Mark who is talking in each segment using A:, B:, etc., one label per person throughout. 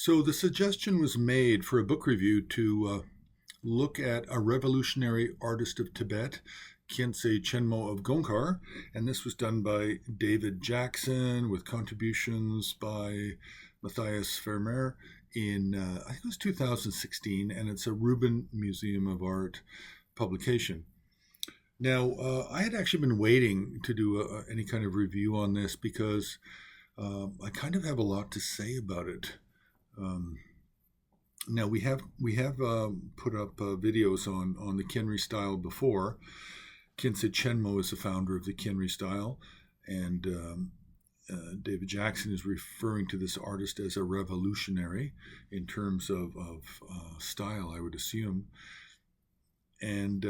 A: So the suggestion was made for a book review to look at a revolutionary artist of Tibet, Khyentse Chenmo of Gongkar, and this was done by David Jackson with contributions by Mathias Fermer in, I think it was 2016, and it's a Rubin Museum of Art publication. Now, I had actually been waiting to do any kind of review on this because I kind of have a lot to say about it. Now we have put up videos on the Khyentse style before. Khyentse Chenmo is the founder of the Khyentse style, and David Jackson is referring to this artist as a revolutionary in terms of style, I would assume. And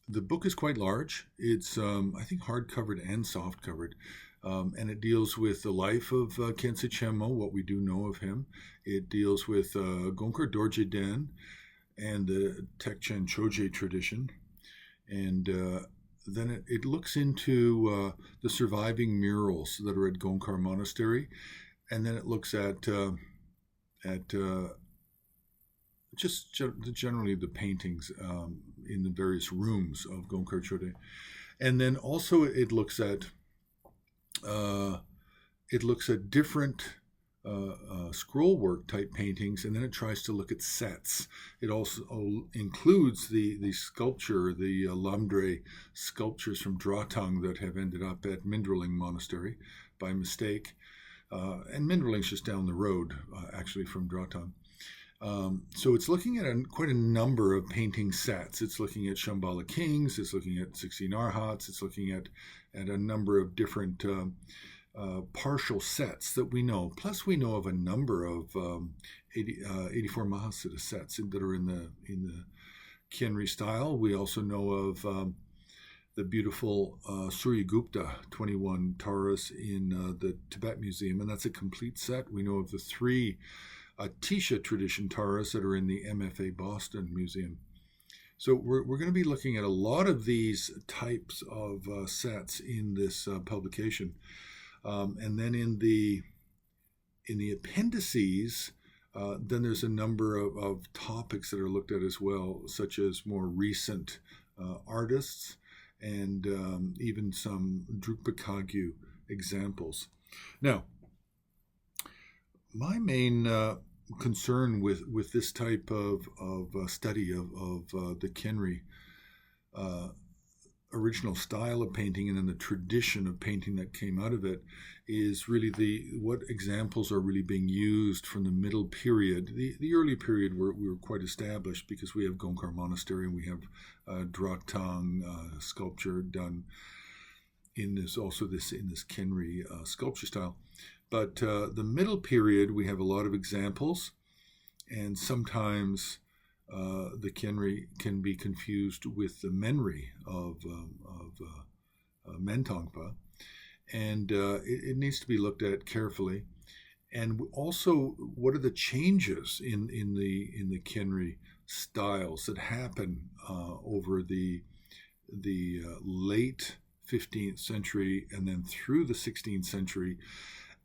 A: the book is quite large. It's I think hard-covered and soft-covered. And it deals with the life of Khyentse Chenmo, what we do know of him. It deals with Gongkar Dorje Den and the Tekchen Choje tradition. And then it looks into the surviving murals that are at Gongkar Monastery. And then it looks at just generally the paintings in the various rooms of Gongkar Choje. And then also it looks at different scroll work type paintings, and then it tries to look at sets. It also includes the sculpture, the Lamdre sculptures from Dratang that have ended up at Mindreling Monastery by mistake. And Mindreling's just down the road, actually, from Dratang. So it's looking at quite a number of painting sets. It's looking at Shambhala Kings, it's looking at 16 Arhats, it's looking at a number of different partial sets that we know. Plus we know of a number of 84 Mahasiddha sets that are in the Khyentse style. We also know of the beautiful Suryagupta 21 Taras in the Tibet Museum, and that's a complete set. We know of the 3 Atisha tradition Taras that are in the MFA Boston Museum. So we're going to be looking at a lot of these types of sets in this publication. And then in the appendices, then there's a number of topics that are looked at as well, such as more recent artists and even some Drukpa Kagyu examples. Now, my main concern with this type of study of the Khyentse original style of painting and then the tradition of painting that came out of it is really what examples are really being used from the middle period. The early period we were quite established because we have Gongkar Monastery and we have Dratang sculpture done in this Khyentse sculpture style. But the middle period, we have a lot of examples, and sometimes the Khyentse can be confused with the Menri of Mentongpa, and it needs to be looked at carefully. And also, what are the changes in the Khyentse styles that happen over the late 15th century and then through the 16th century?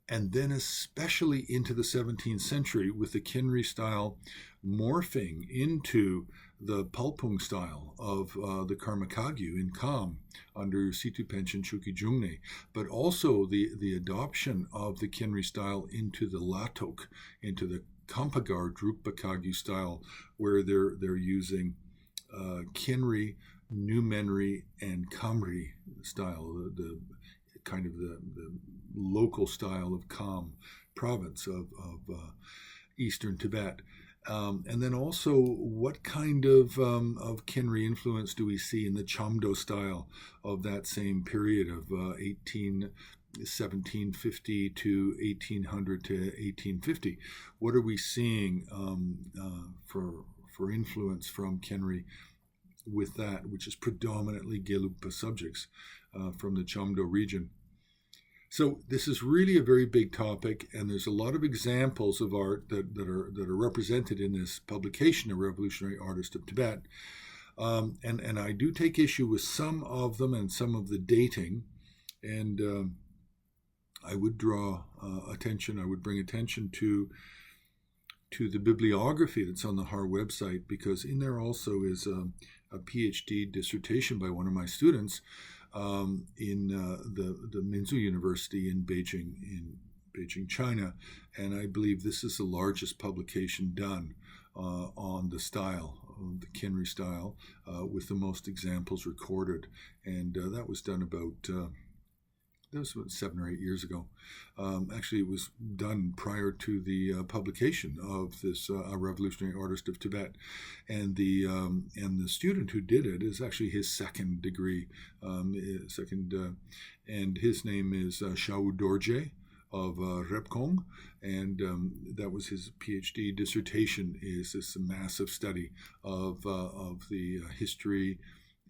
A: And then especially into the 17th century with the Khyentse style morphing into the Palpung style of the Karma Kagyu in Kham under Situ Penchen Chuki Jungne, but also the adoption of the Khyentse style into the Latok, into the Kampagar Drukpa Kagyu style, where they're using Khyentse, New Menri, and Kamri style, the kind of the local style of Kham province of eastern Tibet. And then also, what kind of Khyentse influence do we see in the Chamdo style of that same period of 1750 to 1800 to 1850? What are we seeing for influence from Khyentse with that, which is predominantly Gelugpa subjects from the Chamdo region? So this is really a very big topic, and there's a lot of examples of art that are represented in this publication, A Revolutionary Artist of Tibet. And I do take issue with some of them and some of the dating, and I would bring attention to to the bibliography that's on the HAR website, because in there also is a PhD dissertation by one of my students in the Minzu University in Beijing, China, and I believe this is the largest publication done on the style, the Khyentse style, with the most examples recorded, and that was done about 7 or 8 years ago. Actually, it was done prior to the publication of this A Revolutionary Artist of Tibet, and the student who did it is actually his second degree, and his name is Shao Dorje of Repkong, and that was his PhD dissertation. Is this massive study of the history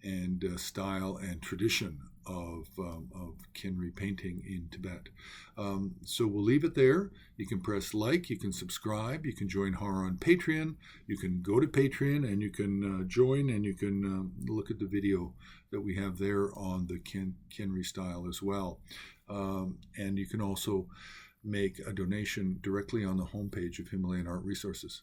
A: and style and tradition of Khyentse painting in Tibet. So we'll leave it there. You can press like, you can subscribe, you can join HAR on Patreon, you can go to Patreon and you can join, and you can look at the video that we have there on the Khyentse style as well. And you can also make a donation directly on the homepage of Himalayan Art Resources.